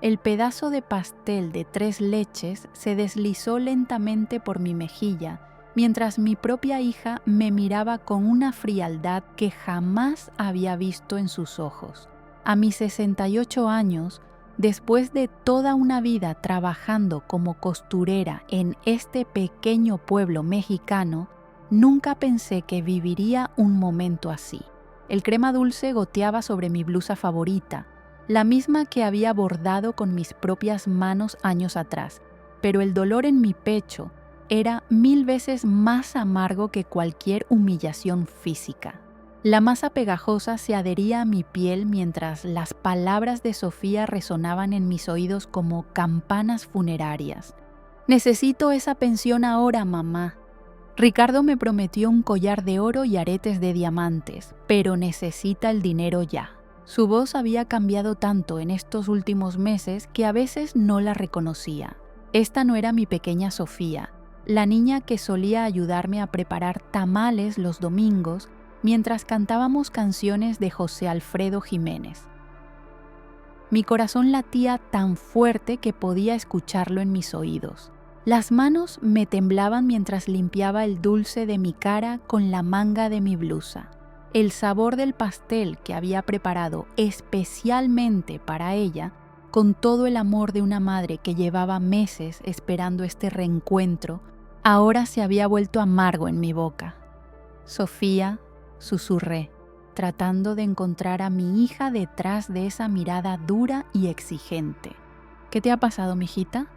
El pedazo de pastel de 3 leches se deslizó lentamente por mi mejilla, mientras mi propia hija me miraba con una frialdad que jamás había visto en sus ojos. A mis 68 años, después de toda una vida trabajando como costurera en este pequeño pueblo mexicano, nunca pensé que viviría un momento así. El crema dulce goteaba sobre mi blusa favorita, la misma que había bordado con mis propias manos años atrás, pero el dolor en mi pecho era 1000 veces más amargo que cualquier humillación física. La masa pegajosa se adhería a mi piel mientras las palabras de Sofía resonaban en mis oídos como campanas funerarias. «Necesito esa pensión ahora, mamá. Ricardo me prometió un collar de oro y aretes de diamantes, pero necesita el dinero ya». Su voz había cambiado tanto en estos últimos meses que a veces no la reconocía. Esta no era mi pequeña Sofía, la niña que solía ayudarme a preparar tamales los domingos mientras cantábamos canciones de José Alfredo Jiménez. Mi corazón latía tan fuerte que podía escucharlo en mis oídos. Las manos me temblaban mientras limpiaba el dulce de mi cara con la manga de mi blusa. El sabor del pastel que había preparado especialmente para ella, con todo el amor de una madre que llevaba meses esperando este reencuentro, ahora se había vuelto amargo en mi boca. «Sofía», susurré, tratando de encontrar a mi hija detrás de esa mirada dura y exigente. «¿Qué te ha pasado, mijita?».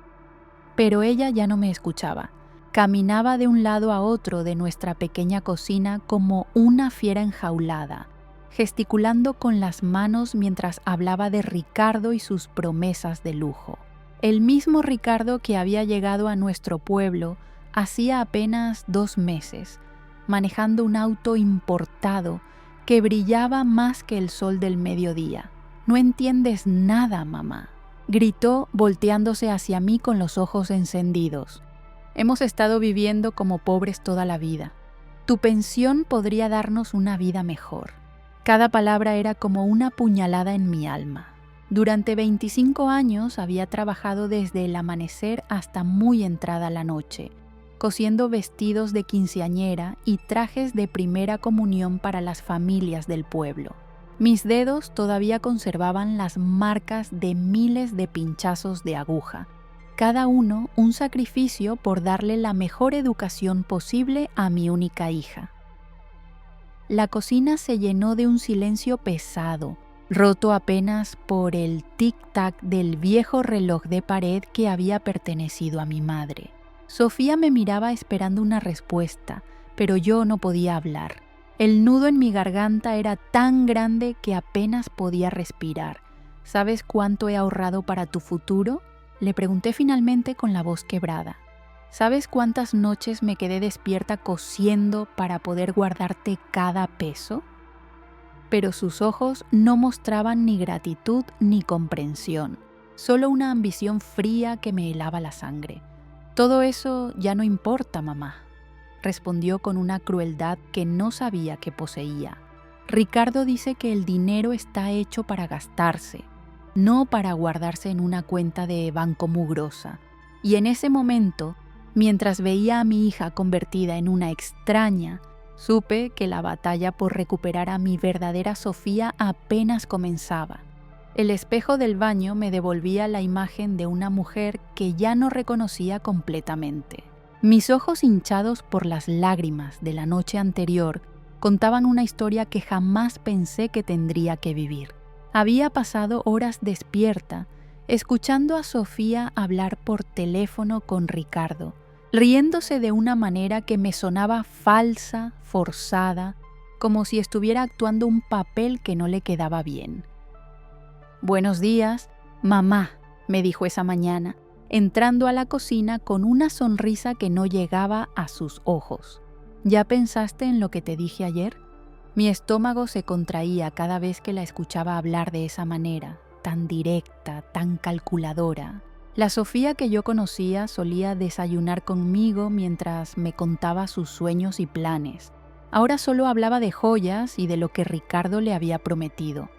Pero ella ya no me escuchaba. Caminaba de un lado a otro de nuestra pequeña cocina como una fiera enjaulada, gesticulando con las manos mientras hablaba de Ricardo y sus promesas de lujo. El mismo Ricardo que había llegado a nuestro pueblo hacía apenas 2 meses, manejando un auto importado que brillaba más que el sol del mediodía. «No entiendes nada, mamá», gritó volteándose hacia mí con los ojos encendidos. «Hemos estado viviendo como pobres toda la vida. Tu pensión podría darnos una vida mejor». Cada palabra era como una puñalada en mi alma. Durante 25 años había trabajado desde el amanecer hasta muy entrada la noche, cosiendo vestidos de quinceañera y trajes de primera comunión para las familias del pueblo. Mis dedos todavía conservaban las marcas de miles de pinchazos de aguja, cada uno un sacrificio por darle la mejor educación posible a mi única hija. La cocina se llenó de un silencio pesado, roto apenas por el tic-tac del viejo reloj de pared que había pertenecido a mi madre. Sofía me miraba esperando una respuesta, pero yo no podía hablar. El nudo en mi garganta era tan grande que apenas podía respirar. «¿Sabes cuánto he ahorrado para tu futuro?», le pregunté finalmente con la voz quebrada. «¿Sabes cuántas noches me quedé despierta cosiendo para poder guardarte cada peso?». Pero sus ojos no mostraban ni gratitud ni comprensión, solo una ambición fría que me helaba la sangre. «Todo eso ya no importa, mamá», respondió con una crueldad que no sabía que poseía. «Ricardo dice que el dinero está hecho para gastarse, no para guardarse en una cuenta de banco mugrosa». Y en ese momento, mientras veía a mi hija convertida en una extraña, supe que la batalla por recuperar a mi verdadera Sofía apenas comenzaba. El espejo del baño me devolvía la imagen de una mujer que ya no reconocía completamente. Mis ojos hinchados por las lágrimas de la noche anterior contaban una historia que jamás pensé que tendría que vivir. Había pasado horas despierta, escuchando a Sofía hablar por teléfono con Ricardo, riéndose de una manera que me sonaba falsa, forzada, como si estuviera actuando un papel que no le quedaba bien. «Buenos días, mamá», me dijo esa mañana, entrando a la cocina con una sonrisa que no llegaba a sus ojos. «¿Ya pensaste en lo que te dije ayer?». Mi estómago se contraía cada vez que la escuchaba hablar de esa manera, tan directa, tan calculadora. La Sofía que yo conocía solía desayunar conmigo mientras me contaba sus sueños y planes. Ahora solo hablaba de joyas y de lo que Ricardo le había prometido.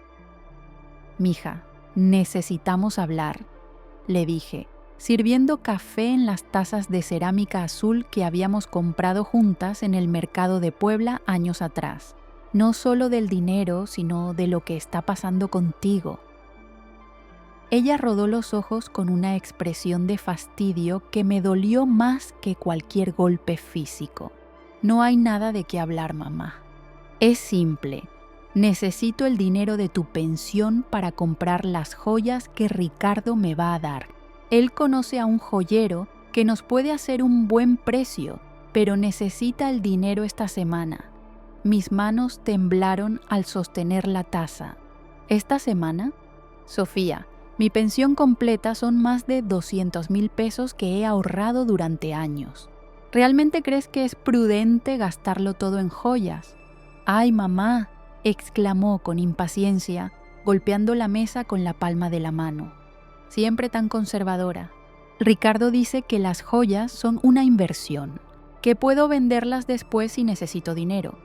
«Mija, necesitamos hablar», le dije, sirviendo café en las tazas de cerámica azul que habíamos comprado juntas en el mercado de Puebla años atrás. No solo del dinero, sino de lo que está pasando contigo. Ella rodó los ojos con una expresión de fastidio que me dolió más que cualquier golpe físico. No hay nada de qué hablar, mamá. Es simple. Necesito el dinero de tu pensión para comprar las joyas que Ricardo me va a dar. Él conoce a un joyero que nos puede hacer un buen precio, pero necesita el dinero esta semana. Mis manos temblaron al sostener la taza. ¿Esta semana? Sofía, mi pensión completa son más de 200,000 pesos que he ahorrado durante años. ¿Realmente crees que es prudente gastarlo todo en joyas? ¡Ay, mamá!, exclamó con impaciencia, golpeando la mesa con la palma de la mano. Siempre tan conservadora. Ricardo dice que las joyas son una inversión, que puedo venderlas después si necesito dinero.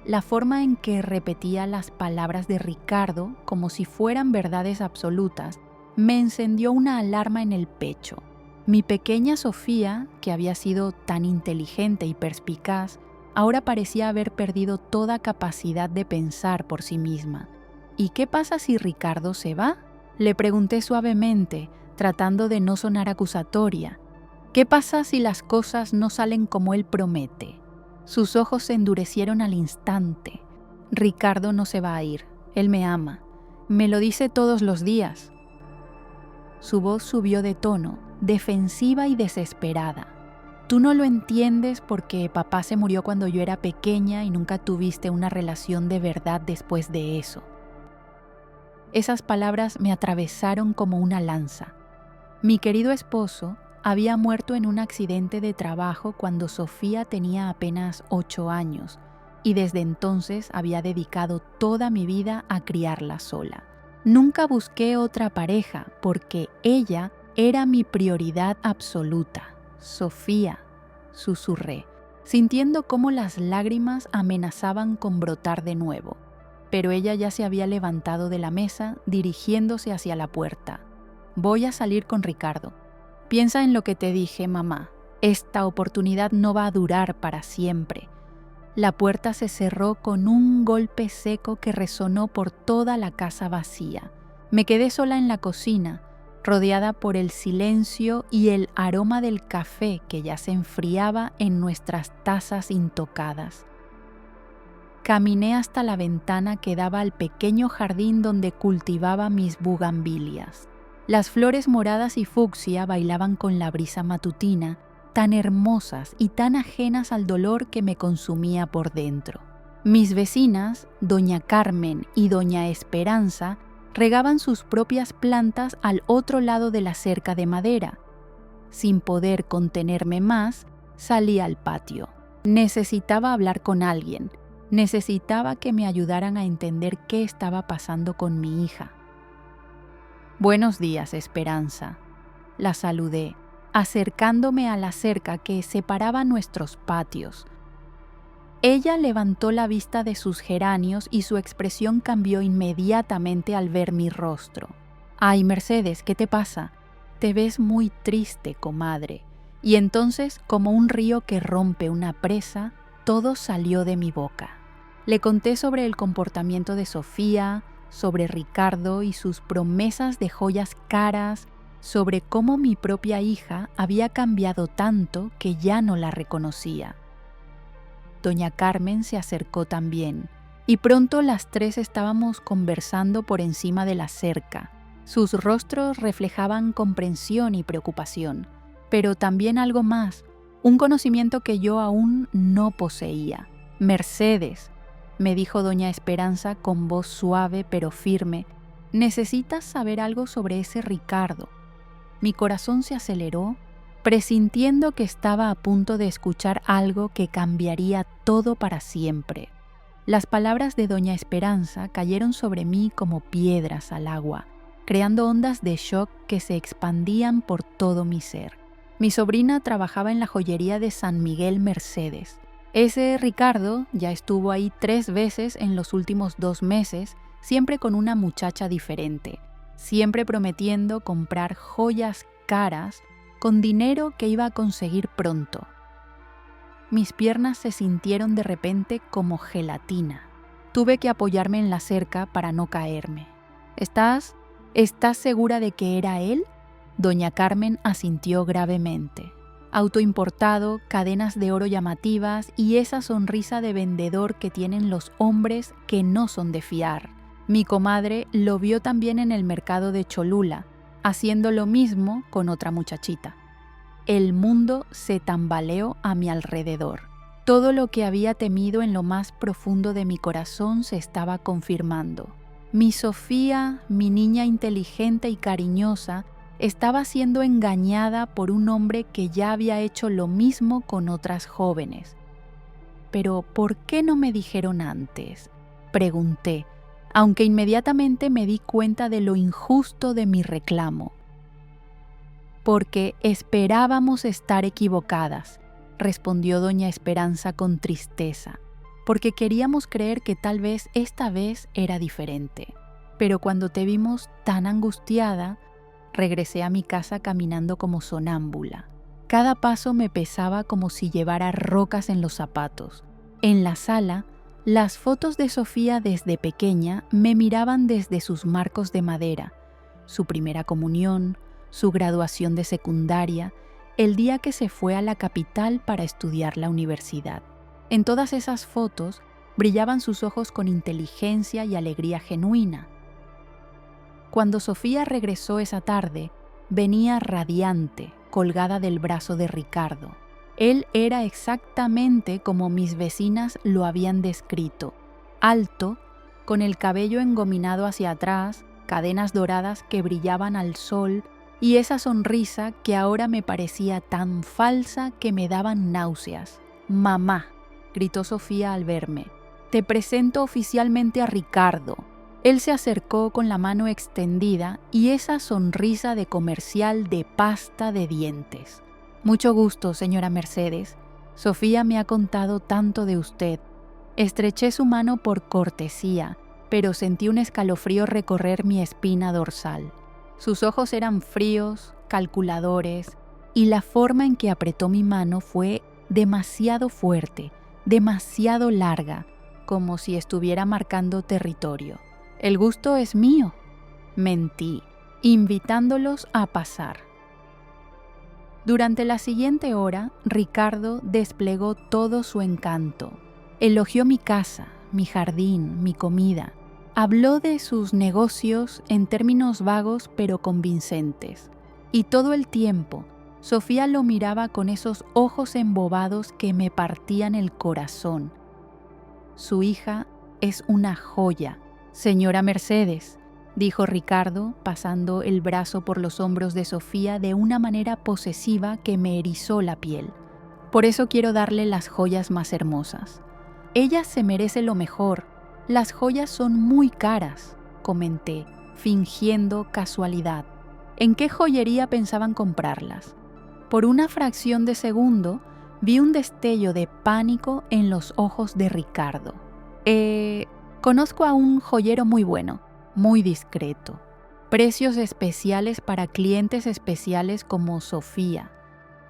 La forma en que repetía las palabras de Ricardo como si fueran verdades absolutas me encendió una alarma en el pecho. Mi pequeña Sofía, que había sido tan inteligente y perspicaz, ahora parecía haber perdido toda capacidad de pensar por sí misma. ¿Y qué pasa si Ricardo se va?, le pregunté suavemente, tratando de no sonar acusatoria. ¿Qué pasa si las cosas no salen como él promete? Sus ojos se endurecieron al instante. Ricardo no se va a ir. Él me ama. Me lo dice todos los días. Su voz subió de tono, defensiva y desesperada. Tú no lo entiendes porque papá se murió cuando yo era pequeña y nunca tuviste una relación de verdad después de eso. Esas palabras me atravesaron como una lanza. Mi querido esposo había muerto en un accidente de trabajo cuando Sofía tenía apenas 8 años y desde entonces había dedicado toda mi vida a criarla sola. Nunca busqué otra pareja porque ella era mi prioridad absoluta. Sofía, susurré, sintiendo cómo las lágrimas amenazaban con brotar de nuevo. Pero ella ya se había levantado de la mesa, dirigiéndose hacia la puerta. Voy a salir con Ricardo. Piensa en lo que te dije, mamá. Esta oportunidad no va a durar para siempre. La puerta se cerró con un golpe seco que resonó por toda la casa vacía. Me quedé sola en la cocina, rodeada por el silencio y el aroma del café que ya se enfriaba en nuestras tazas intocadas. Caminé hasta la ventana que daba al pequeño jardín donde cultivaba mis bugambilias. Las flores moradas y fucsia bailaban con la brisa matutina, tan hermosas y tan ajenas al dolor que me consumía por dentro. Mis vecinas, doña Carmen y doña Esperanza, regaban sus propias plantas al otro lado de la cerca de madera. Sin poder contenerme más, salí al patio. Necesitaba hablar con alguien. Necesitaba que me ayudaran a entender qué estaba pasando con mi hija. Buenos días, Esperanza. La saludé, acercándome a la cerca que separaba nuestros patios. Ella levantó la vista de sus geranios y su expresión cambió inmediatamente al ver mi rostro. Ay, Mercedes, ¿qué te pasa? Te ves muy triste, comadre. Y entonces, como un río que rompe una presa, todo salió de mi boca. Le conté sobre el comportamiento de Sofía, sobre Ricardo y sus promesas de joyas caras, sobre cómo mi propia hija había cambiado tanto que ya no la reconocía. Doña Carmen se acercó también, y pronto las tres estábamos conversando por encima de la cerca. Sus rostros reflejaban comprensión y preocupación, pero también algo más, un conocimiento que yo aún no poseía. Mercedes, me dijo doña Esperanza con voz suave pero firme, necesitas saber algo sobre ese Ricardo. Mi corazón se aceleró, presintiendo que estaba a punto de escuchar algo que cambiaría todo para siempre. Las palabras de doña Esperanza cayeron sobre mí como piedras al agua, creando ondas de shock que se expandían por todo mi ser. Mi sobrina trabajaba en la joyería de San Miguel Mercedes. Ese Ricardo ya estuvo ahí 3 veces en los últimos 2 meses, siempre con una muchacha diferente. siempre prometiendo comprar joyas caras con dinero que iba a conseguir pronto. Mis piernas se sintieron de repente como gelatina. Tuve que apoyarme en la cerca para no caerme. ¿Estás segura de que era él? Doña Carmen asintió gravemente. Auto importado, cadenas de oro llamativas y esa sonrisa de vendedor que tienen los hombres que no son de fiar. Mi comadre lo vio también en el mercado de Cholula, haciendo lo mismo con otra muchachita. El mundo se tambaleó a mi alrededor. Todo lo que había temido en lo más profundo de mi corazón se estaba confirmando. Mi Sofía, mi niña inteligente y cariñosa, estaba siendo engañada por un hombre que ya había hecho lo mismo con otras jóvenes. «¿Pero por qué no me dijeron antes?», pregunté, aunque inmediatamente me di cuenta de lo injusto de mi reclamo. «Porque esperábamos estar equivocadas», respondió doña Esperanza con tristeza, «porque queríamos creer que tal vez esta vez era diferente. Pero cuando te vimos tan angustiada, regresé a mi casa caminando como sonámbula. Cada paso me pesaba como si llevara rocas en los zapatos. En la sala, las fotos de Sofía desde pequeña me miraban desde sus marcos de madera, su primera comunión, su graduación de secundaria, el día que se fue a la capital para estudiar la universidad. En todas esas fotos brillaban sus ojos con inteligencia y alegría genuina. Cuando Sofía regresó esa tarde, venía radiante, colgada del brazo de Ricardo. Él era exactamente como mis vecinas lo habían descrito: alto, con el cabello engominado hacia atrás, cadenas doradas que brillaban al sol y esa sonrisa que ahora me parecía tan falsa que me daban náuseas. «Mamá», gritó Sofía al verme, «te presento oficialmente a Ricardo». Él se acercó con la mano extendida y esa sonrisa de comercial de pasta de dientes. «Mucho gusto, señora Mercedes. Sofía me ha contado tanto de usted». Estreché su mano por cortesía, pero sentí un escalofrío recorrer mi espina dorsal. Sus ojos eran fríos, calculadores, y la forma en que apretó mi mano fue demasiado fuerte, demasiado larga, como si estuviera marcando territorio. «El gusto es mío», mentí, invitándolos a pasar. Durante la siguiente hora, Ricardo desplegó todo su encanto. Elogió mi casa, mi jardín, mi comida. Habló de sus negocios en términos vagos pero convincentes. Y todo el tiempo, Sofía lo miraba con esos ojos embobados que me partían el corazón. «Su hija es una joya, señora Mercedes», dijo Ricardo, pasando el brazo por los hombros de Sofía de una manera posesiva que me erizó la piel. «Por eso quiero darle las joyas más hermosas. Ella se merece lo mejor. Las joyas son muy caras», comenté, fingiendo casualidad. ¿En qué joyería pensaban comprarlas? Por una fracción de segundo, vi un destello de pánico en los ojos de Ricardo. Conozco a un joyero muy bueno, muy discreto. Precios especiales para clientes especiales como Sofía.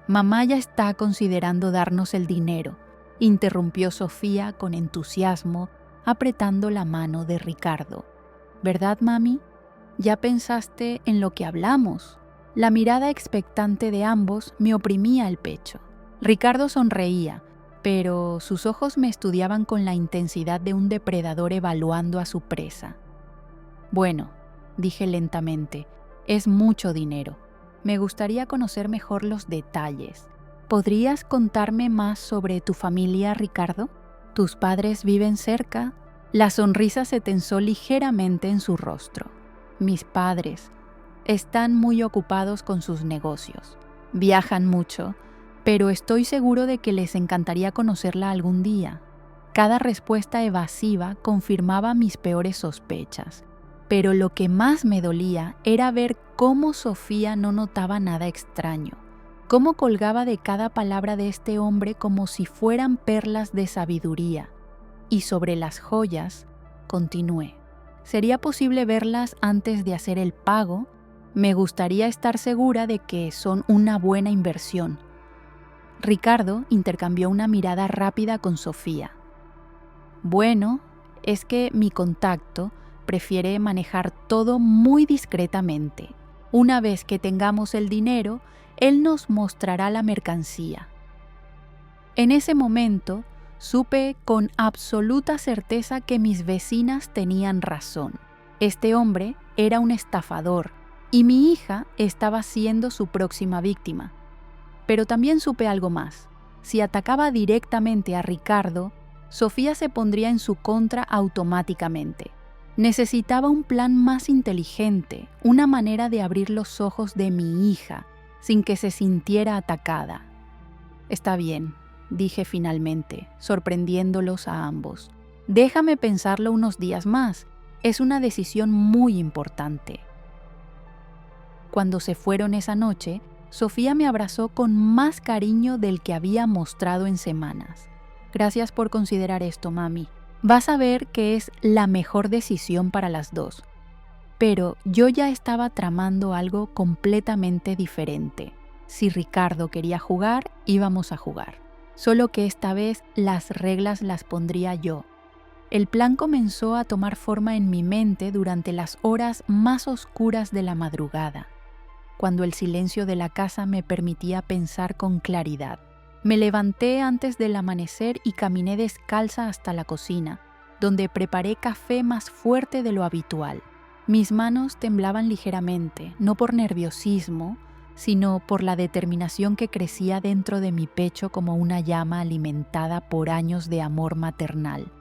Mamá ya está considerando darnos el dinero», interrumpió Sofía con entusiasmo, apretando la mano de Ricardo. «¿Verdad, mami? ¿Ya pensaste en lo que hablamos?». La mirada expectante de ambos me oprimía el pecho. Ricardo sonreía, pero sus ojos me estudiaban con la intensidad de un depredador evaluando a su presa. «Bueno», dije lentamente, «es mucho dinero. Me gustaría conocer mejor los detalles. ¿Podrías contarme más sobre tu familia, Ricardo? ¿Tus padres viven cerca?». La sonrisa se tensó ligeramente en su rostro. «Mis padres están muy ocupados con sus negocios. Viajan mucho, pero estoy seguro de que les encantaría conocerla algún día». Cada respuesta evasiva confirmaba mis peores sospechas, pero lo que más me dolía era ver cómo Sofía no notaba nada extraño, cómo colgaba de cada palabra de este hombre como si fueran perlas de sabiduría. Y sobre las joyas, continué. ¿Sería posible verlas antes de hacer el pago? Me gustaría estar segura de que son una buena inversión. Ricardo intercambió una mirada rápida con Sofía. Bueno, es que mi contacto prefiere manejar todo muy discretamente. Una vez que tengamos el dinero, él nos mostrará la mercancía. En ese momento, supe con absoluta certeza que mis vecinas tenían razón. Este hombre era un estafador y mi hija estaba siendo su próxima víctima. Pero también supe algo más. Si atacaba directamente a Ricardo, Sofía se pondría en su contra automáticamente. Necesitaba un plan más inteligente, una manera de abrir los ojos de mi hija sin que se sintiera atacada. Está bien, dije finalmente, sorprendiéndolos a ambos. Déjame pensarlo unos días más. Es una decisión muy importante. Cuando se fueron esa noche, Sofía me abrazó con más cariño del que había mostrado en semanas. Gracias por considerar esto, mami. Vas a ver que es la mejor decisión para las dos. Pero yo ya estaba tramando algo completamente diferente. Si Ricardo quería jugar, íbamos a jugar. Solo que esta vez las reglas las pondría yo. El plan comenzó a tomar forma en mi mente durante las horas más oscuras de la madrugada, cuando el silencio de la casa me permitía pensar con claridad. Me levanté antes del amanecer y caminé descalza hasta la cocina, donde preparé café más fuerte de lo habitual. Mis manos temblaban ligeramente, no por nerviosismo, sino por la determinación que crecía dentro de mi pecho como una llama alimentada por años de amor maternal.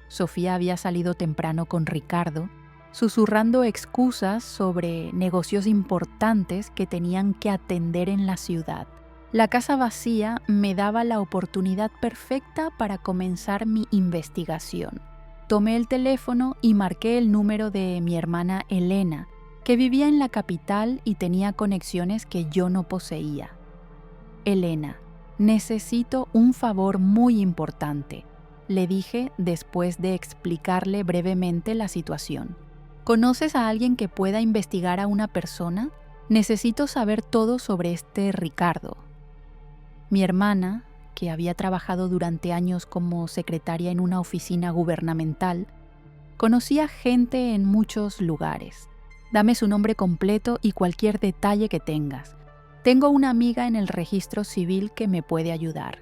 Sofía había salido temprano con Ricardo, susurrando excusas sobre negocios importantes que tenían que atender en la ciudad. La casa vacía me daba la oportunidad perfecta para comenzar mi investigación. Tomé el teléfono y marqué el número de mi hermana Elena, que vivía en la capital y tenía conexiones que yo no poseía. Elena, necesito un favor muy importante, le dije después de explicarle brevemente la situación. ¿Conoces a alguien que pueda investigar a una persona? Necesito saber todo sobre este Ricardo. Mi hermana, que había trabajado durante años como secretaria en una oficina gubernamental, conocía gente en muchos lugares. Dame su nombre completo y cualquier detalle que tengas. Tengo una amiga en el registro civil que me puede ayudar.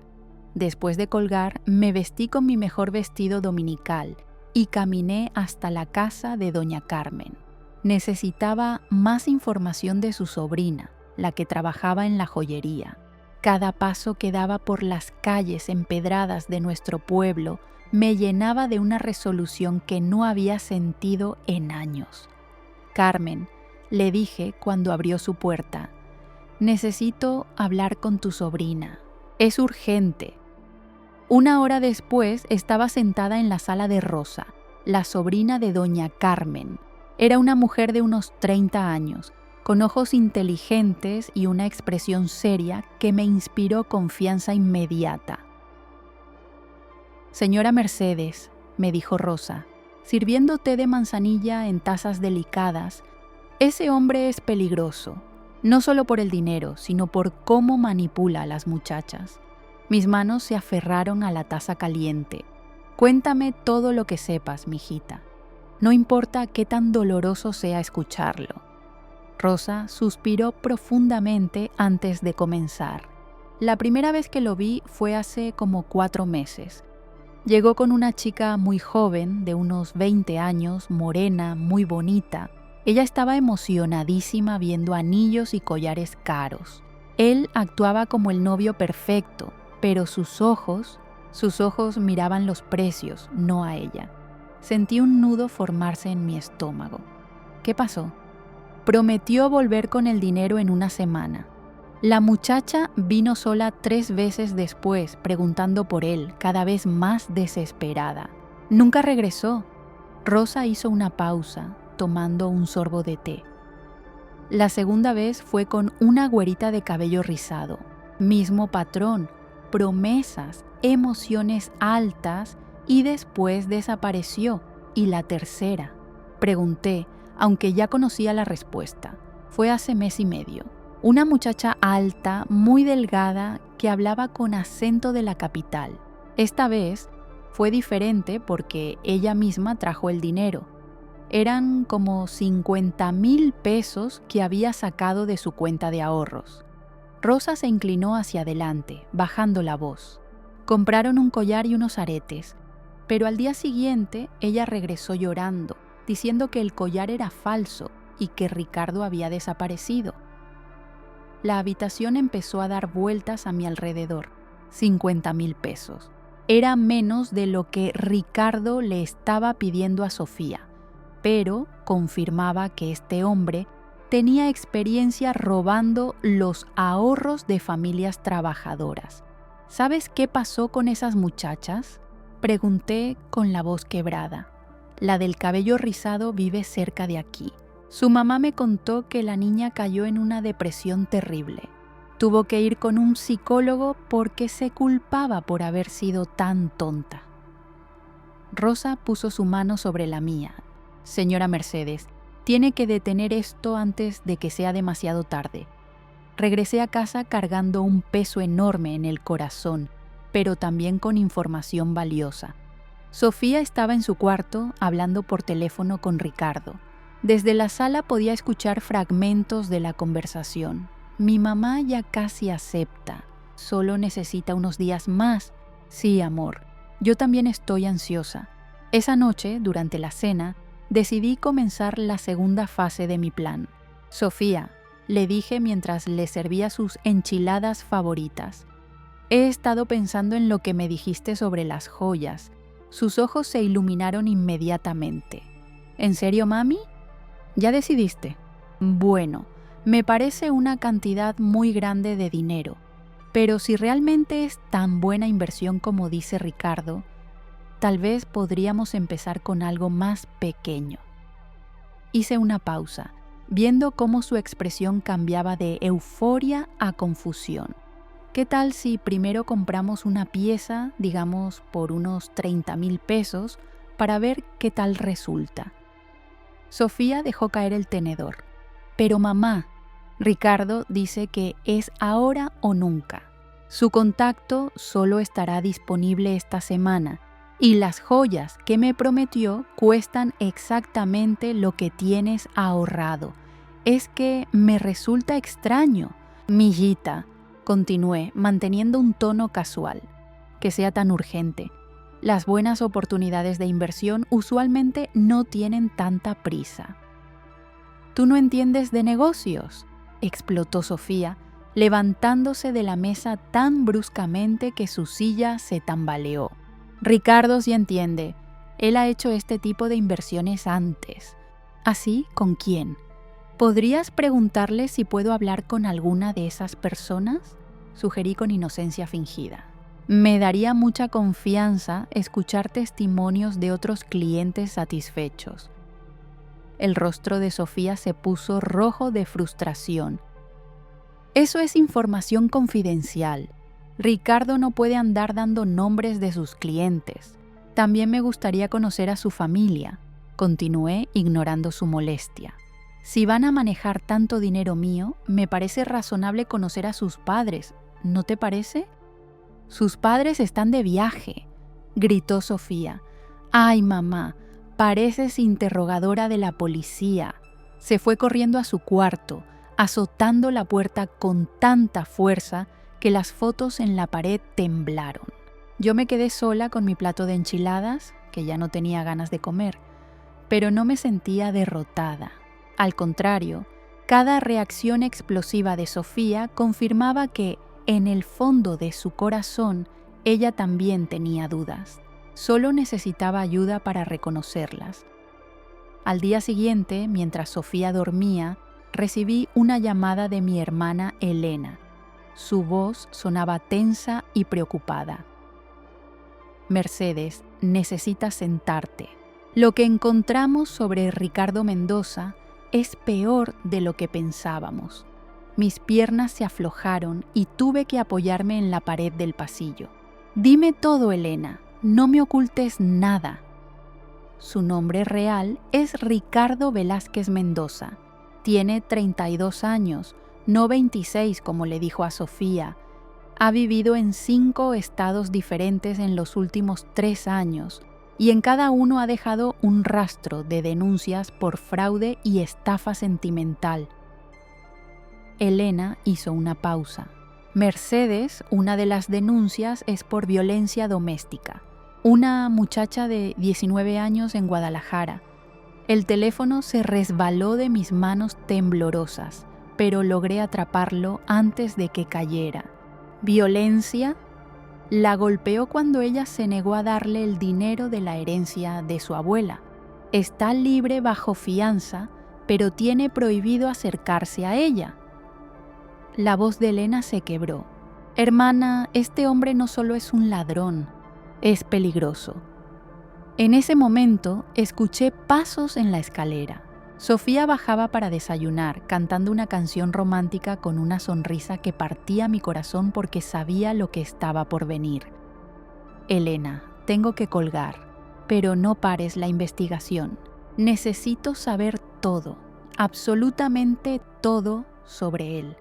Después de colgar, me vestí con mi mejor vestido dominical y caminé hasta la casa de doña Carmen. Necesitaba más información de su sobrina, la que trabajaba en la joyería. Cada paso que daba por las calles empedradas de nuestro pueblo me llenaba de una resolución que no había sentido en años. Carmen, le dije cuando abrió su puerta, necesito hablar con tu sobrina. Es urgente. Una hora después estaba sentada en la sala de Rosa, la sobrina de doña Carmen. Era una mujer de unos 30 años, con ojos inteligentes y una expresión seria que me inspiró confianza inmediata. Señora Mercedes, me dijo Rosa, sirviendo té de manzanilla en tazas delicadas, ese hombre es peligroso, no solo por el dinero, sino por cómo manipula a las muchachas. Mis manos se aferraron a la taza caliente. Cuéntame todo lo que sepas, mijita. No importa qué tan doloroso sea escucharlo. Rosa suspiró profundamente antes de comenzar. La primera vez que lo vi fue hace como 4 meses. Llegó con una chica muy joven, de unos 20 años, morena, muy bonita. Ella estaba emocionadísima viendo anillos y collares caros. Él actuaba como el novio perfecto, pero sus ojos miraban los precios, no a ella. Sentí un nudo formarse en mi estómago. ¿Qué pasó? Prometió volver con el dinero en una semana. La muchacha vino sola 3 veces después, preguntando por él, cada vez más desesperada. Nunca regresó. Rosa hizo una pausa, tomando un sorbo de té. La segunda vez fue con una güerita de cabello rizado. Mismo patrón, promesas, emociones altas y después desapareció. ¿Y la tercera? Pregunté, aunque ya conocía la respuesta. Fue hace mes y medio. Una muchacha alta, muy delgada, que hablaba con acento de la capital. Esta vez fue diferente porque ella misma trajo el dinero. Eran como 50,000 pesos que había sacado de su cuenta de ahorros. Rosa se inclinó hacia adelante, bajando la voz. Compraron un collar y unos aretes, pero al día siguiente ella regresó llorando, diciendo que el collar era falso y que Ricardo había desaparecido. La habitación empezó a dar vueltas a mi alrededor. 50,000 pesos. Era menos de lo que Ricardo le estaba pidiendo a Sofía, pero confirmaba que este hombre tenía experiencia robando los ahorros de familias trabajadoras. ¿Sabes qué pasó con esas muchachas?, pregunté con la voz quebrada. La del cabello rizado vive cerca de aquí. Su mamá me contó que la niña cayó en una depresión terrible. Tuvo que ir con un psicólogo porque se culpaba por haber sido tan tonta. Rosa puso su mano sobre la mía. Señora Mercedes, tiene que detener esto antes de que sea demasiado tarde. Regresé a casa cargando un peso enorme en el corazón, pero también con información valiosa. Sofía estaba en su cuarto hablando por teléfono con Ricardo. Desde la sala podía escuchar fragmentos de la conversación. Mi mamá ya casi acepta. Solo necesita unos días más. Sí, amor. Yo también estoy ansiosa. Esa noche, durante la cena, decidí comenzar la segunda fase de mi plan. Sofía, le dije mientras le servía sus enchiladas favoritas. He estado pensando en lo que me dijiste sobre las joyas. Sus ojos se iluminaron inmediatamente. ¿En serio, mami? ¿Ya decidiste? Bueno, me parece una cantidad muy grande de dinero, pero si realmente es tan buena inversión como dice Ricardo, tal vez podríamos empezar con algo más pequeño. Hice una pausa, viendo cómo su expresión cambiaba de euforia a confusión. ¿Qué tal si primero compramos una pieza, digamos por unos 30,000 pesos, para ver qué tal resulta? Sofía dejó caer el tenedor. Pero mamá, Ricardo dice que es ahora o nunca. Su contacto solo estará disponible esta semana y las joyas que me prometió cuestan exactamente lo que tienes ahorrado. Es que me resulta extraño, mijita, continué, manteniendo un tono casual, que sea tan urgente. Las buenas oportunidades de inversión usualmente no tienen tanta prisa. ¿Tú no entiendes de negocios?, explotó Sofía, levantándose de la mesa tan bruscamente que su silla se tambaleó. Ricardo sí entiende. Él ha hecho este tipo de inversiones antes. ¿Así? ¿Con quién? ¿Podrías preguntarle si puedo hablar con alguna de esas personas?, sugerí con inocencia fingida. Me daría mucha confianza escuchar testimonios de otros clientes satisfechos. El rostro de Sofía se puso rojo de frustración. Eso es información confidencial. Ricardo no puede andar dando nombres de sus clientes. También me gustaría conocer a su familia, continué ignorando su molestia. Si van a manejar tanto dinero mío, me parece razonable conocer a sus padres, ¿no te parece? Sus padres están de viaje, gritó Sofía. Ay, mamá, pareces interrogadora de la policía. Se fue corriendo a su cuarto, azotando la puerta con tanta fuerza que las fotos en la pared temblaron. Yo me quedé sola con mi plato de enchiladas, que ya no tenía ganas de comer, pero no me sentía derrotada. Al contrario, cada reacción explosiva de Sofía confirmaba que, en el fondo de su corazón, ella también tenía dudas. Solo necesitaba ayuda para reconocerlas. Al día siguiente, mientras Sofía dormía, recibí una llamada de mi hermana Elena. Su voz sonaba tensa y preocupada. Mercedes, necesitas sentarte. Lo que encontramos sobre Ricardo Mendoza es peor de lo que pensábamos. Mis piernas se aflojaron y tuve que apoyarme en la pared del pasillo. Dime todo, Elena, no me ocultes nada. su nombre real es Ricardo Velázquez Mendoza. Tiene 32 años, no 26 como le dijo a Sofía. Ha vivido en 5 estados diferentes en los últimos 3 años y en cada uno ha dejado un rastro de denuncias por fraude y estafa sentimental. Elena hizo una pausa. Mercedes, una de las denuncias es por violencia doméstica. Una muchacha de 19 años en Guadalajara. El teléfono se resbaló de mis manos temblorosas, pero logré atraparlo antes de que cayera. ¿Violencia? La golpeó cuando ella se negó a darle el dinero de la herencia de su abuela. Está libre bajo fianza, pero tiene prohibido acercarse a ella. La voz de Elena se quebró. Hermana, este hombre no solo es un ladrón, es peligroso. En ese momento escuché pasos en la escalera. Sofía bajaba para desayunar, cantando una canción romántica con una sonrisa que partía mi corazón porque sabía lo que estaba por venir. Elena, tengo que colgar, pero no pares la investigación. Necesito saber todo, absolutamente todo sobre él.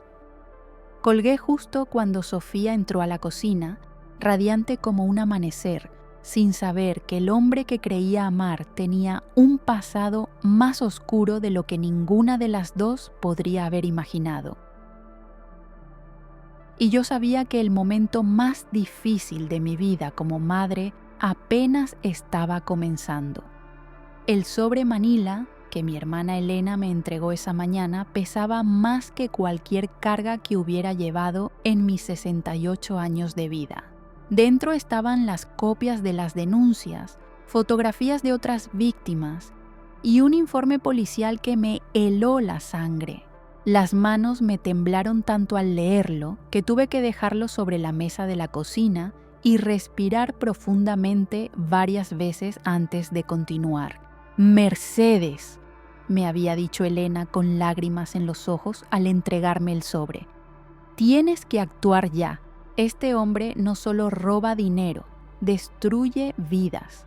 Colgué justo cuando Sofía entró a la cocina, radiante como un amanecer, sin saber que el hombre que creía amar tenía un pasado más oscuro de lo que ninguna de las dos podría haber imaginado. Y yo sabía que el momento más difícil de mi vida como madre apenas estaba comenzando. El sobre Manila que mi hermana Elena me entregó esa mañana pesaba más que cualquier carga que hubiera llevado en mis 68 años de vida. Dentro estaban las copias de las denuncias, fotografías de otras víctimas y un informe policial que me heló la sangre. Las manos me temblaron tanto al leerlo que tuve que dejarlo sobre la mesa de la cocina y respirar profundamente varias veces antes de continuar. «Mercedes», me había dicho Elena con lágrimas en los ojos al entregarme el sobre. «Tienes que actuar ya. Este hombre no solo roba dinero, destruye vidas».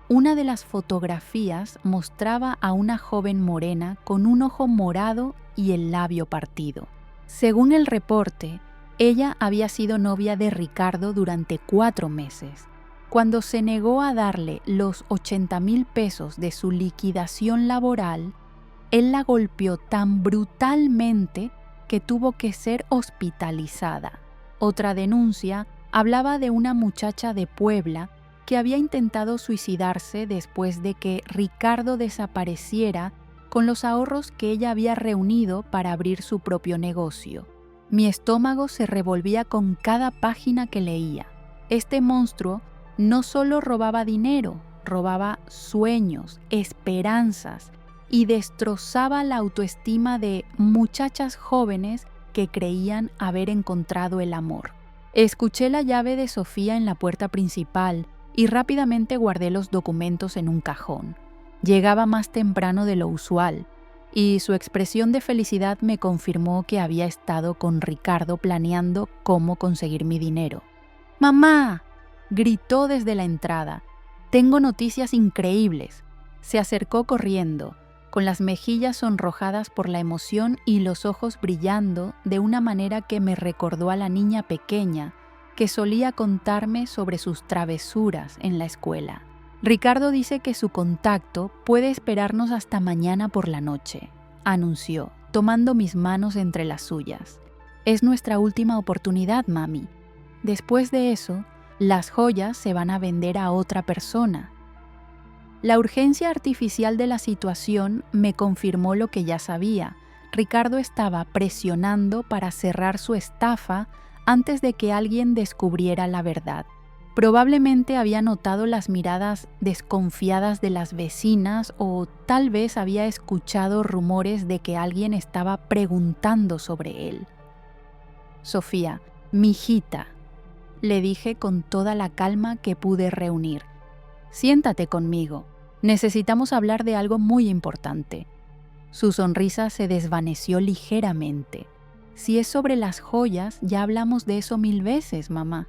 Una de las fotografías mostraba a una joven morena con un ojo morado y el labio partido. Según el reporte, ella había sido novia de Ricardo durante 4 meses. Cuando se negó a darle los 80,000 pesos de su liquidación laboral, él la golpeó tan brutalmente que tuvo que ser hospitalizada. Otra denuncia hablaba de una muchacha de Puebla que había intentado suicidarse después de que Ricardo desapareciera con los ahorros que ella había reunido para abrir su propio negocio. Mi estómago se revolvía con cada página que leía. Este monstruo no solo robaba dinero, robaba sueños, esperanzas y destrozaba la autoestima de muchachas jóvenes que creían haber encontrado el amor. Escuché la llave de Sofía en la puerta principal y rápidamente guardé los documentos en un cajón. Llegaba más temprano de lo usual y su expresión de felicidad me confirmó que había estado con Ricardo planeando cómo conseguir mi dinero. «¡Mamá!», gritó desde la entrada. «Tengo noticias increíbles». Se acercó corriendo, con las mejillas sonrojadas por la emoción y los ojos brillando de una manera que me recordó a la niña pequeña que solía contarme sobre sus travesuras en la escuela. «Ricardo dice que su contacto puede esperarnos hasta mañana por la noche», anunció, tomando mis manos entre las suyas. «Es nuestra última oportunidad, mami. Después de eso, las joyas se van a vender a otra persona». La urgencia artificial de la situación me confirmó lo que ya sabía. Ricardo estaba presionando para cerrar su estafa antes de que alguien descubriera la verdad. Probablemente había notado las miradas desconfiadas de las vecinas o tal vez había escuchado rumores de que alguien estaba preguntando sobre él. «Sofía, mijita», le dije con toda la calma que pude reunir. «Siéntate conmigo. Necesitamos hablar de algo muy importante». Su sonrisa se desvaneció ligeramente. «Si es sobre las joyas, ya hablamos de eso 1000 veces, mamá».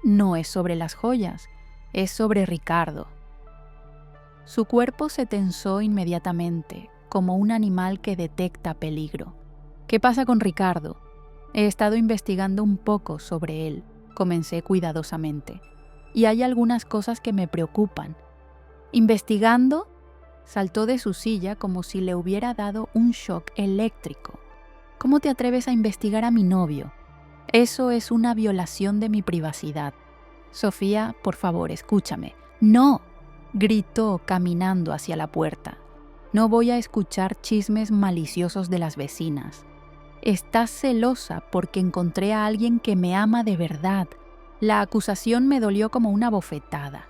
«No es sobre las joyas, es sobre Ricardo». Su cuerpo se tensó inmediatamente, como un animal que detecta peligro. ¿Qué pasa con Ricardo? He estado investigando un poco sobre él, comencé cuidadosamente, y hay algunas cosas que me preocupan. ¿Investigando? Saltó de su silla como si le hubiera dado un shock eléctrico. ¿Cómo te atreves a investigar a mi novio? Eso es una violación de mi privacidad. Sofía, por favor, escúchame. ¡No!, gritó caminando hacia la puerta. No voy a escuchar chismes maliciosos de las vecinas. Estás celosa porque encontré a alguien que me ama de verdad. La acusación me dolió como una bofetada.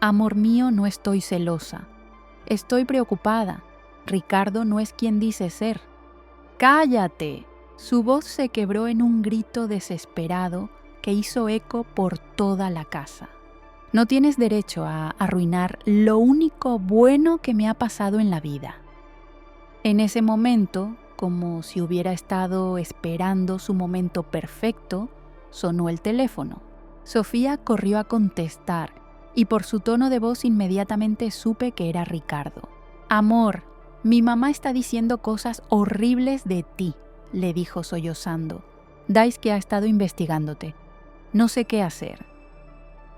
Amor mío, no estoy celosa. Estoy preocupada. Ricardo no es quien dice ser. ¡Cállate! Su voz se quebró en un grito desesperado que hizo eco por toda la casa. No tienes derecho a arruinar lo único bueno que me ha pasado en la vida. En ese momento, como si hubiera estado esperando su momento perfecto, sonó el teléfono. Sofía corrió a contestar y por su tono de voz inmediatamente supe que era Ricardo. Amor, mi mamá está diciendo cosas horribles de ti, le dijo sollozando. Daisuke ha estado investigándote. No sé qué hacer.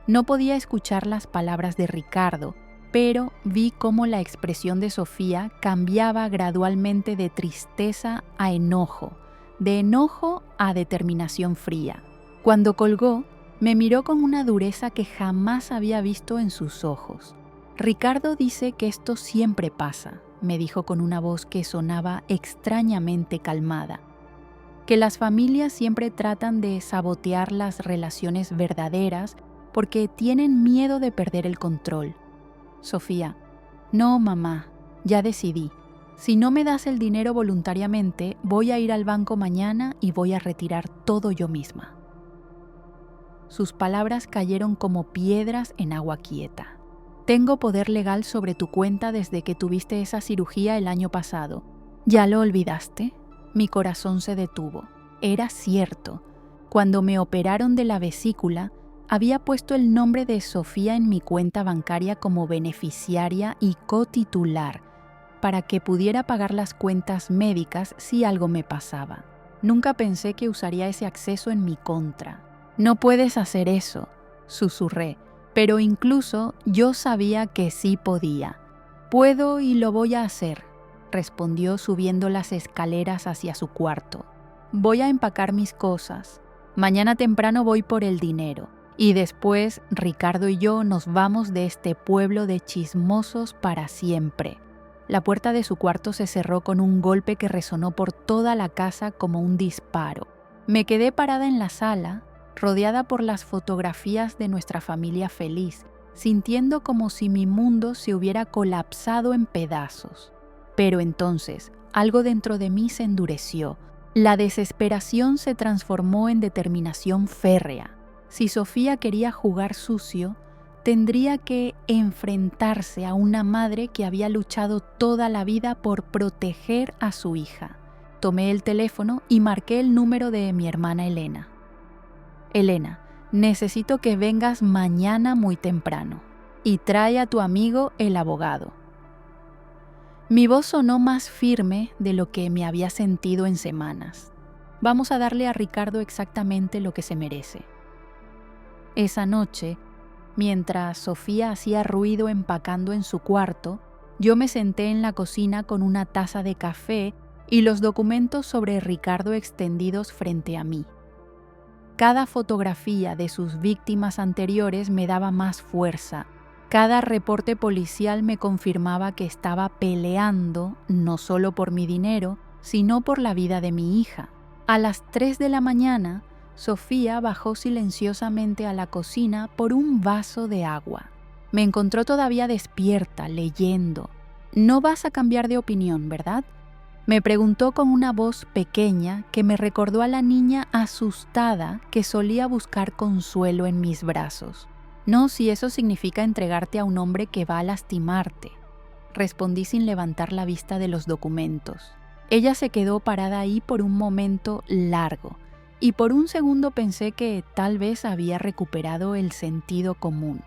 No podía escuchar las palabras de Ricardo, pero vi cómo la expresión de Sofía cambiaba gradualmente de tristeza a enojo, de enojo a determinación fría. Cuando colgó, me miró con una dureza que jamás había visto en sus ojos. Ricardo dice que esto siempre pasa, me dijo con una voz que sonaba extrañamente calmada. Que las familias siempre tratan de sabotear las relaciones verdaderas porque tienen miedo de perder el control. Sofía, no, mamá, ya decidí. Si no me das el dinero voluntariamente, voy a ir al banco mañana y voy a retirar todo yo misma. Sus palabras cayeron como piedras en agua quieta. Tengo poder legal sobre tu cuenta desde que tuviste esa cirugía el año pasado. ¿Ya lo olvidaste? Mi corazón se detuvo. Era cierto. Cuando me operaron de la vesícula, había puesto el nombre de Sofía en mi cuenta bancaria como beneficiaria y cotitular, para que pudiera pagar las cuentas médicas si algo me pasaba. Nunca pensé que usaría ese acceso en mi contra. No puedes hacer eso, susurré, pero incluso yo sabía que sí podía. Puedo y lo voy a hacer, respondió subiendo las escaleras hacia su cuarto. Voy a empacar mis cosas. Mañana temprano voy por el dinero. Y después Ricardo y yo nos vamos de este pueblo de chismosos para siempre. La puerta de su cuarto se cerró con un golpe que resonó por toda la casa como un disparo. Me quedé parada en la sala, rodeada por las fotografías de nuestra familia feliz, sintiendo como si mi mundo se hubiera colapsado en pedazos. Pero entonces, algo dentro de mí se endureció. La desesperación se transformó en determinación férrea. Si Sofía quería jugar sucio, tendría que enfrentarse a una madre que había luchado toda la vida por proteger a su hija. Tomé el teléfono y marqué el número de mi hermana Elena. Elena, necesito que vengas mañana muy temprano y trae a tu amigo el abogado. Mi voz sonó más firme de lo que me había sentido en semanas. Vamos a darle a Ricardo exactamente lo que se merece. Esa noche, mientras Sofía hacía ruido empacando en su cuarto, yo me senté en la cocina con una taza de café y los documentos sobre Ricardo extendidos frente a mí. Cada fotografía de sus víctimas anteriores me daba más fuerza. Cada reporte policial me confirmaba que estaba peleando no solo por mi dinero, sino por la vida de mi hija. A las 3 de la mañana, Sofía bajó silenciosamente a la cocina por un vaso de agua. Me encontró todavía despierta, leyendo. «No vas a cambiar de opinión, ¿verdad?», me preguntó con una voz pequeña que me recordó a la niña asustada que solía buscar consuelo en mis brazos. «No, si eso significa entregarte a un hombre que va a lastimarte», respondí sin levantar la vista de los documentos. Ella se quedó parada ahí por un momento largo, y por un segundo pensé que tal vez había recuperado el sentido común.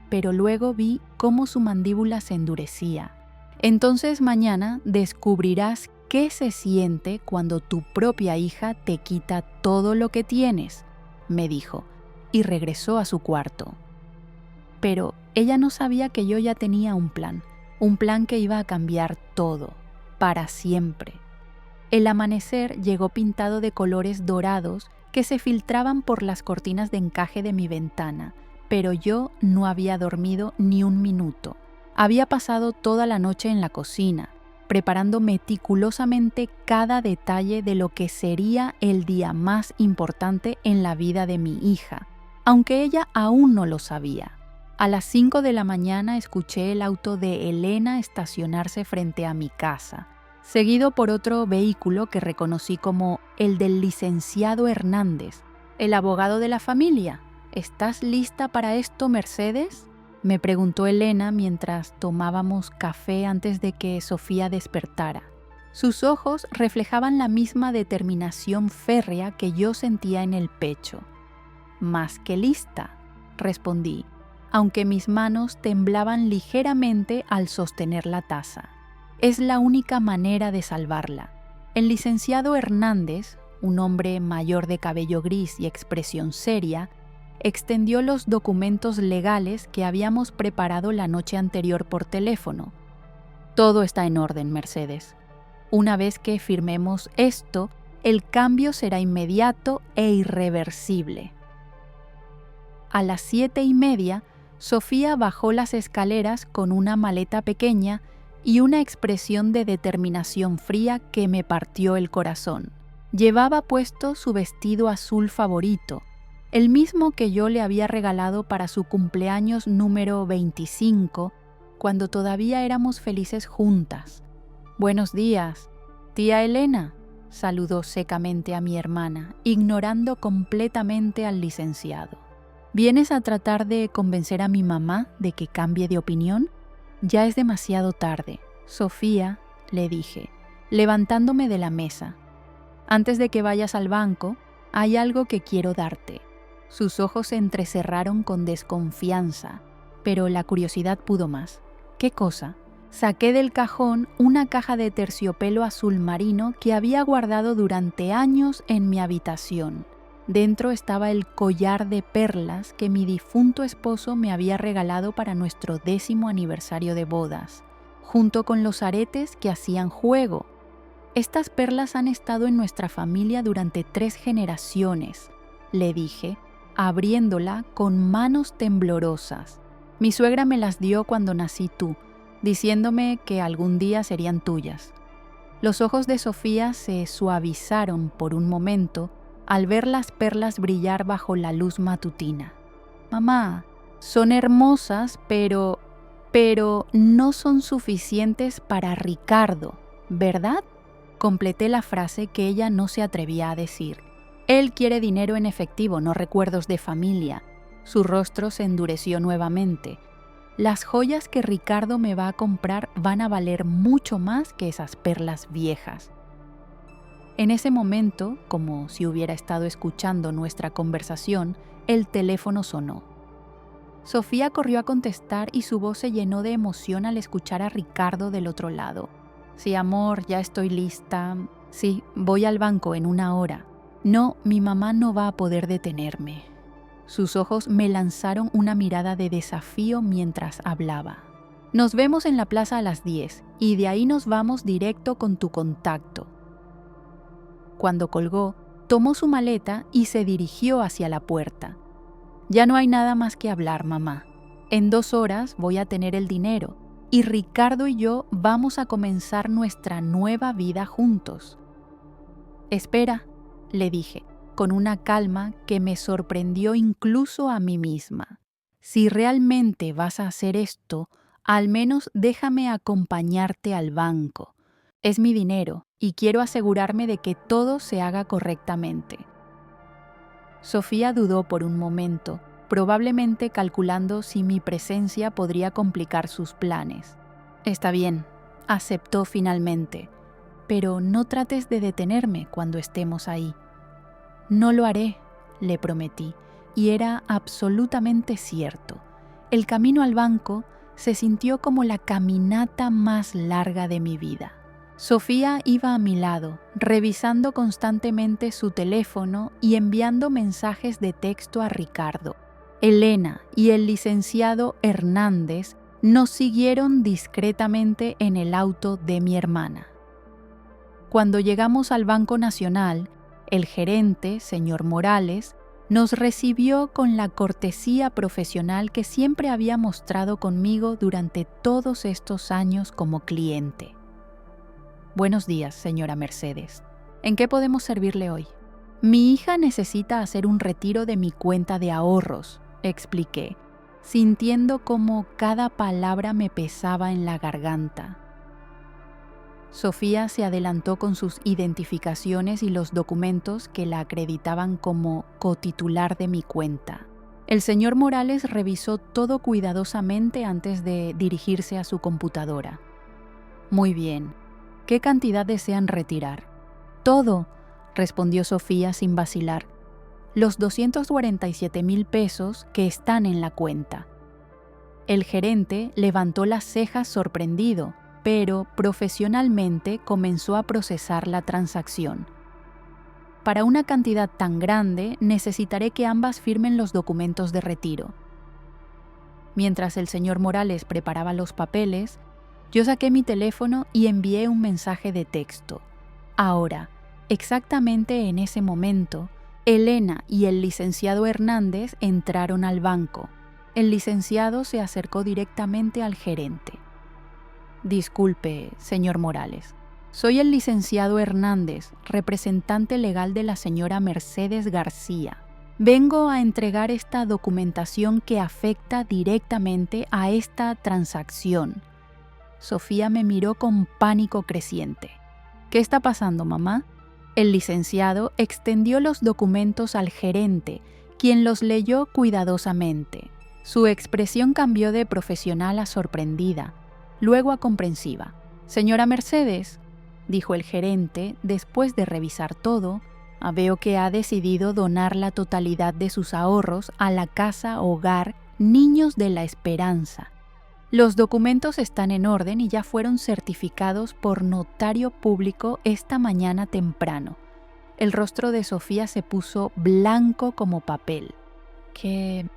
pero luego vi cómo su mandíbula se endurecía. Entonces mañana descubrirás qué se siente cuando tu propia hija te quita todo lo que tienes, me dijo, y regresó a su cuarto. Pero ella no sabía que yo ya tenía un plan que iba a cambiar todo, para siempre. El amanecer llegó pintado de colores dorados que se filtraban por las cortinas de encaje de mi ventana, pero yo no había dormido ni un minuto. Había pasado toda la noche en la cocina, preparando meticulosamente cada detalle de lo que sería el día más importante en la vida de mi hija, aunque ella aún no lo sabía. A las 5 de la mañana escuché el auto de Elena estacionarse frente a mi casa, seguido por otro vehículo que reconocí como el del licenciado Hernández, el abogado de la familia. ¿Estás lista para esto, Mercedes?, me preguntó Elena mientras tomábamos café antes de que Sofía despertara. Sus ojos reflejaban la misma determinación férrea que yo sentía en el pecho. «Más que lista», respondí, aunque mis manos temblaban ligeramente al sostener la taza. Es la única manera de salvarla. El licenciado Hernández, un hombre mayor de cabello gris y expresión seria, extendió los documentos legales que habíamos preparado la noche anterior por teléfono. «Todo está en orden, Mercedes. Una vez que firmemos esto, el cambio será inmediato e irreversible». A las 7:30, Sofía bajó las escaleras con una maleta pequeña y una expresión de determinación fría que me partió el corazón. Llevaba puesto su vestido azul favorito, el mismo que yo le había regalado para su cumpleaños número 25, cuando todavía éramos felices juntas. «Buenos días, tía Elena», saludó secamente a mi hermana, ignorando completamente al licenciado. «¿Vienes a tratar de convencer a mi mamá de que cambie de opinión? Ya es demasiado tarde, Sofía», le dije, levantándome de la mesa. «Antes de que vayas al banco, hay algo que quiero darte». Sus ojos se entrecerraron con desconfianza, pero la curiosidad pudo más. «¿Qué cosa?». Saqué del cajón una caja de terciopelo azul marino que había guardado durante años en mi habitación. Dentro estaba el collar de perlas que mi difunto esposo me había regalado para nuestro 10º aniversario de bodas, junto con los aretes que hacían juego. «Estas perlas han estado en nuestra familia durante 3 generaciones», le dije, abriéndola con manos temblorosas. «Mi suegra me las dio cuando nací tú, diciéndome que algún día serían tuyas». Los ojos de Sofía se suavizaron por un momento al ver las perlas brillar bajo la luz matutina. «Mamá, son hermosas, pero no son suficientes para Ricardo, ¿verdad?», completé la frase que ella no se atrevía a decir. «Él quiere dinero en efectivo, no recuerdos de familia». Su rostro se endureció nuevamente. «Las joyas que Ricardo me va a comprar van a valer mucho más que esas perlas viejas». En ese momento, como si hubiera estado escuchando nuestra conversación, el teléfono sonó. Sofía corrió a contestar y su voz se llenó de emoción al escuchar a Ricardo del otro lado. «Sí, amor, ya estoy lista. Sí, voy al banco en 1 hora. No, mi mamá no va a poder detenerme». Sus ojos me lanzaron una mirada de desafío mientras hablaba. «Nos vemos en la plaza a las 10 y de ahí nos vamos directo con tu contacto». Cuando colgó, tomó su maleta y se dirigió hacia la puerta. «Ya no hay nada más que hablar, mamá. En 2 horas voy a tener el dinero y Ricardo y yo vamos a comenzar nuestra nueva vida juntos». «Espera», le dije, con una calma que me sorprendió incluso a mí misma. «Si realmente vas a hacer esto, al menos déjame acompañarte al banco. Es mi dinero y quiero asegurarme de que todo se haga correctamente». Sofía dudó por un momento, probablemente calculando si mi presencia podría complicar sus planes. «Está bien», aceptó finalmente, «pero no trates de detenerme cuando estemos ahí». «No lo haré», le prometí, y era absolutamente cierto. El camino al banco se sintió como la caminata más larga de mi vida. Sofía iba a mi lado, revisando constantemente su teléfono y enviando mensajes de texto a Ricardo. Elena y el licenciado Hernández nos siguieron discretamente en el auto de mi hermana. Cuando llegamos al Banco Nacional, el gerente, señor Morales, nos recibió con la cortesía profesional que siempre había mostrado conmigo durante todos estos años como cliente. Buenos días, señora Mercedes. ¿En qué podemos servirle hoy? Mi hija necesita hacer un retiro de mi cuenta de ahorros, expliqué, sintiendo cómo cada palabra me pesaba en la garganta. Sofía se adelantó con sus identificaciones y los documentos que la acreditaban como cotitular de mi cuenta. El señor Morales revisó todo cuidadosamente antes de dirigirse a su computadora. Muy bien. ¿Qué cantidad desean retirar? Todo, respondió Sofía sin vacilar. Los 247,000 pesos que están en la cuenta. El gerente levantó las cejas sorprendido, pero profesionalmente comenzó a procesar la transacción. Para una cantidad tan grande, necesitaré que ambas firmen los documentos de retiro. Mientras el señor Morales preparaba los papeles, yo saqué mi teléfono y envié un mensaje de texto. Ahora, exactamente en ese momento, Elena y el licenciado Hernández entraron al banco. El licenciado se acercó directamente al gerente. Disculpe, señor Morales. Soy el licenciado Hernández, representante legal de la señora Mercedes García. Vengo a entregar esta documentación que afecta directamente a esta transacción. Sofía me miró con pánico creciente. ¿Qué está pasando, mamá? El licenciado extendió los documentos al gerente, quien los leyó cuidadosamente. Su expresión cambió de profesional a sorprendida, luego a comprensiva. Señora Mercedes, dijo el gerente después de revisar todo, veo que ha decidido donar la totalidad de sus ahorros a la casa hogar Niños de la Esperanza. Los documentos están en orden y ya fueron certificados por notario público esta mañana temprano. El rostro de Sofía se puso blanco como papel. ¿Qué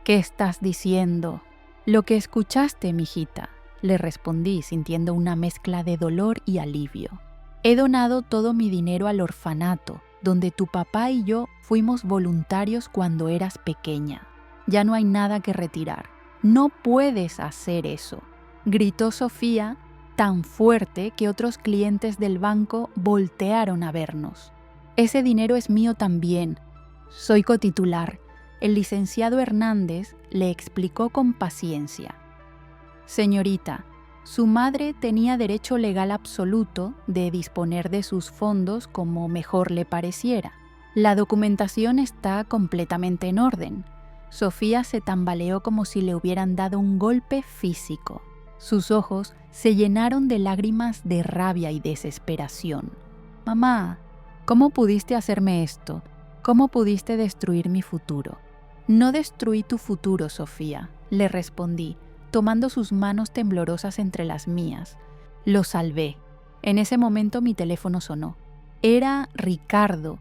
estás diciendo? Lo que escuchaste, mijita, le respondí sintiendo una mezcla de dolor y alivio. He donado todo mi dinero al orfanato, donde tu papá y yo fuimos voluntarios cuando eras pequeña. Ya no hay nada que retirar. No puedes hacer eso, gritó Sofía tan fuerte que otros clientes del banco voltearon a vernos. Ese dinero es mío también. Soy cotitular. El licenciado Hernández le explicó con paciencia. Señorita, su madre tenía derecho legal absoluto de disponer de sus fondos como mejor le pareciera. La documentación está completamente en orden. Sofía se tambaleó como si le hubieran dado un golpe físico. Sus ojos se llenaron de lágrimas de rabia y desesperación. Mamá, ¿cómo pudiste hacerme esto? ¿Cómo pudiste destruir mi futuro? No destruí tu futuro, Sofía, le respondí, tomando sus manos temblorosas entre las mías. Lo salvé. En ese momento mi teléfono sonó. Era Ricardo,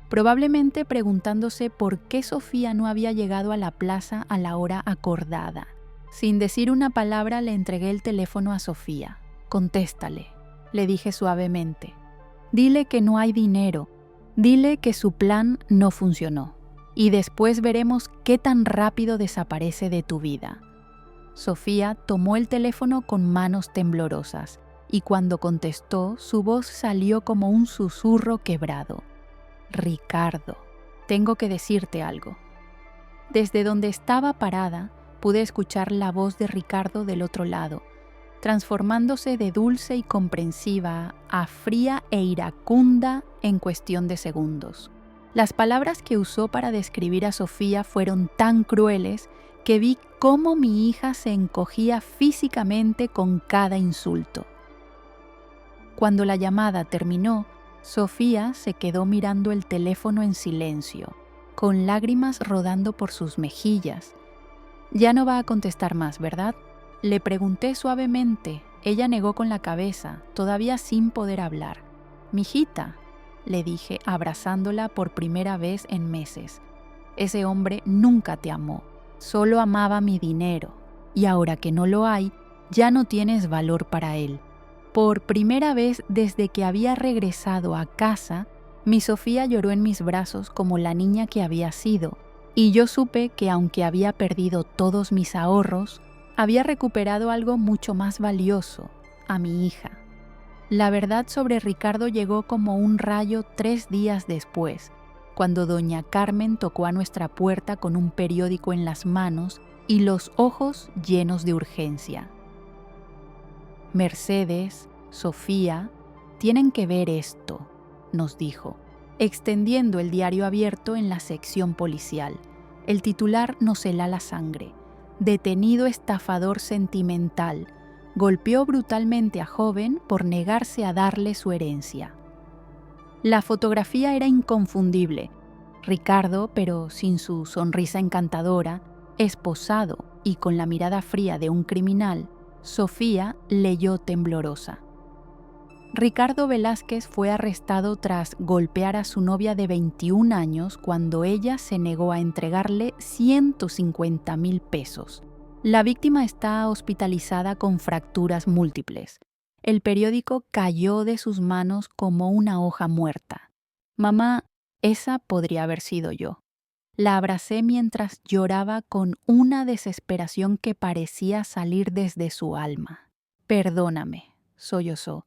probablemente preguntándose por qué Sofía no había llegado a la plaza a la hora acordada. Sin decir una palabra le entregué el teléfono a Sofía. Contéstale, le dije suavemente. Dile que no hay dinero. Dile que su plan no funcionó. Y después veremos qué tan rápido desaparece de tu vida. Sofía tomó el teléfono con manos temblorosas y cuando contestó, su voz salió como un susurro quebrado. Ricardo, tengo que decirte algo. Desde donde estaba parada, pude escuchar la voz de Ricardo del otro lado, transformándose de dulce y comprensiva a fría e iracunda en cuestión de segundos. Las palabras que usó para describir a Sofía fueron tan crueles que vi cómo mi hija se encogía físicamente con cada insulto. Cuando la llamada terminó, Sofía se quedó mirando el teléfono en silencio, con lágrimas rodando por sus mejillas. Ya no va a contestar más, ¿verdad? Le pregunté suavemente. Ella negó con la cabeza, todavía sin poder hablar. «Mijita», le dije, abrazándola por primera vez en meses. «Ese hombre nunca te amó, solo amaba mi dinero, y ahora que no lo hay, ya no tienes valor para él». Por primera vez desde que había regresado a casa, mi Sofía lloró en mis brazos como la niña que había sido, y yo supe que aunque había perdido todos mis ahorros, había recuperado algo mucho más valioso, a mi hija. La verdad sobre Ricardo llegó como un rayo 3 días después, cuando doña Carmen tocó a nuestra puerta con un periódico en las manos y los ojos llenos de urgencia. «Mercedes, Sofía, tienen que ver esto», nos dijo, extendiendo el diario abierto en la sección policial. El titular nos hela la sangre. «Detenido estafador sentimental. Golpeó brutalmente a joven por negarse a darle su herencia». La fotografía era inconfundible. Ricardo, pero sin su sonrisa encantadora, esposado y con la mirada fría de un criminal. Sofía leyó temblorosa. Ricardo Velázquez fue arrestado tras golpear a su novia de 21 años cuando ella se negó a entregarle 150,000 pesos. La víctima está hospitalizada con fracturas múltiples. El periódico cayó de sus manos como una hoja muerta. «Mamá, esa podría haber sido yo». La abracé mientras lloraba con una desesperación que parecía salir desde su alma. «Perdóname», sollozó.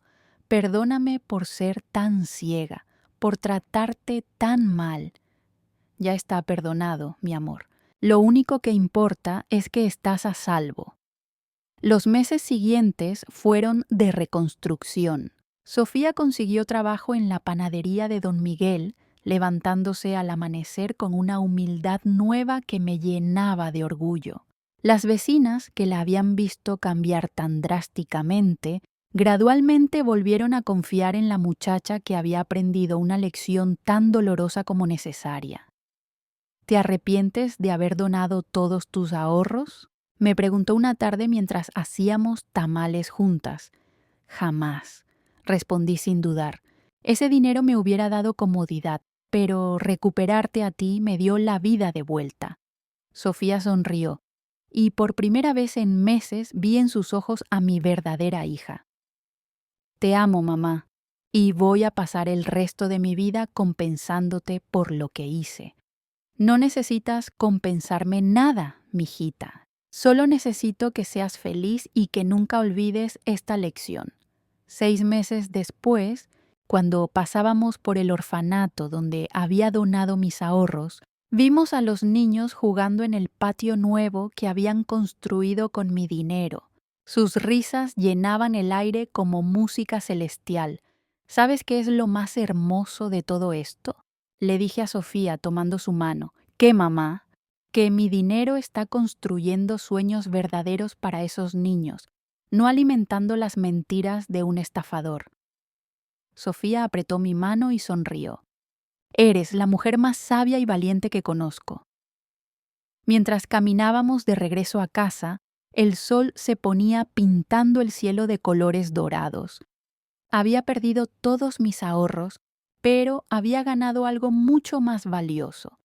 «Perdóname por ser tan ciega, por tratarte tan mal». «Ya está perdonado, mi amor. Lo único que importa es que estás a salvo». Los meses siguientes fueron de reconstrucción. Sofía consiguió trabajo en la panadería de don Miguel, levantándose al amanecer con una humildad nueva que me llenaba de orgullo. Las vecinas, que la habían visto cambiar tan drásticamente, gradualmente volvieron a confiar en la muchacha que había aprendido una lección tan dolorosa como necesaria. «¿Te arrepientes de haber donado todos tus ahorros?», me preguntó una tarde mientras hacíamos tamales juntas. «Jamás», respondí sin dudar. «Ese dinero me hubiera dado comodidad, pero recuperarte a ti me dio la vida de vuelta». Sofía sonrió, y por primera vez en meses vi en sus ojos a mi verdadera hija. «Te amo, mamá, y voy a pasar el resto de mi vida compensándote por lo que hice». «No necesitas compensarme nada, mijita. Solo necesito que seas feliz y que nunca olvides esta lección». 6 meses después, cuando pasábamos por el orfanato donde había donado mis ahorros, vimos a los niños jugando en el patio nuevo que habían construido con mi dinero. Sus risas llenaban el aire como música celestial. ¿Sabes qué es lo más hermoso de todo esto?, le dije a Sofía tomando su mano. «¿Qué, mamá?». «Que mi dinero está construyendo sueños verdaderos para esos niños, no alimentando las mentiras de un estafador». Sofía apretó mi mano y sonrió. «Eres la mujer más sabia y valiente que conozco». Mientras caminábamos de regreso a casa, el sol se ponía pintando el cielo de colores dorados. Había perdido todos mis ahorros, pero había ganado algo mucho más valioso.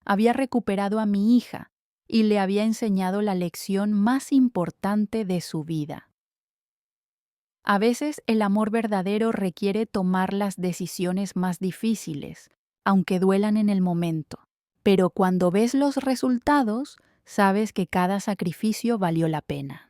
Había recuperado a mi hija y le había enseñado la lección más importante de su vida. A veces el amor verdadero requiere tomar las decisiones más difíciles, aunque duelan en el momento. Pero cuando ves los resultados, sabes que cada sacrificio valió la pena.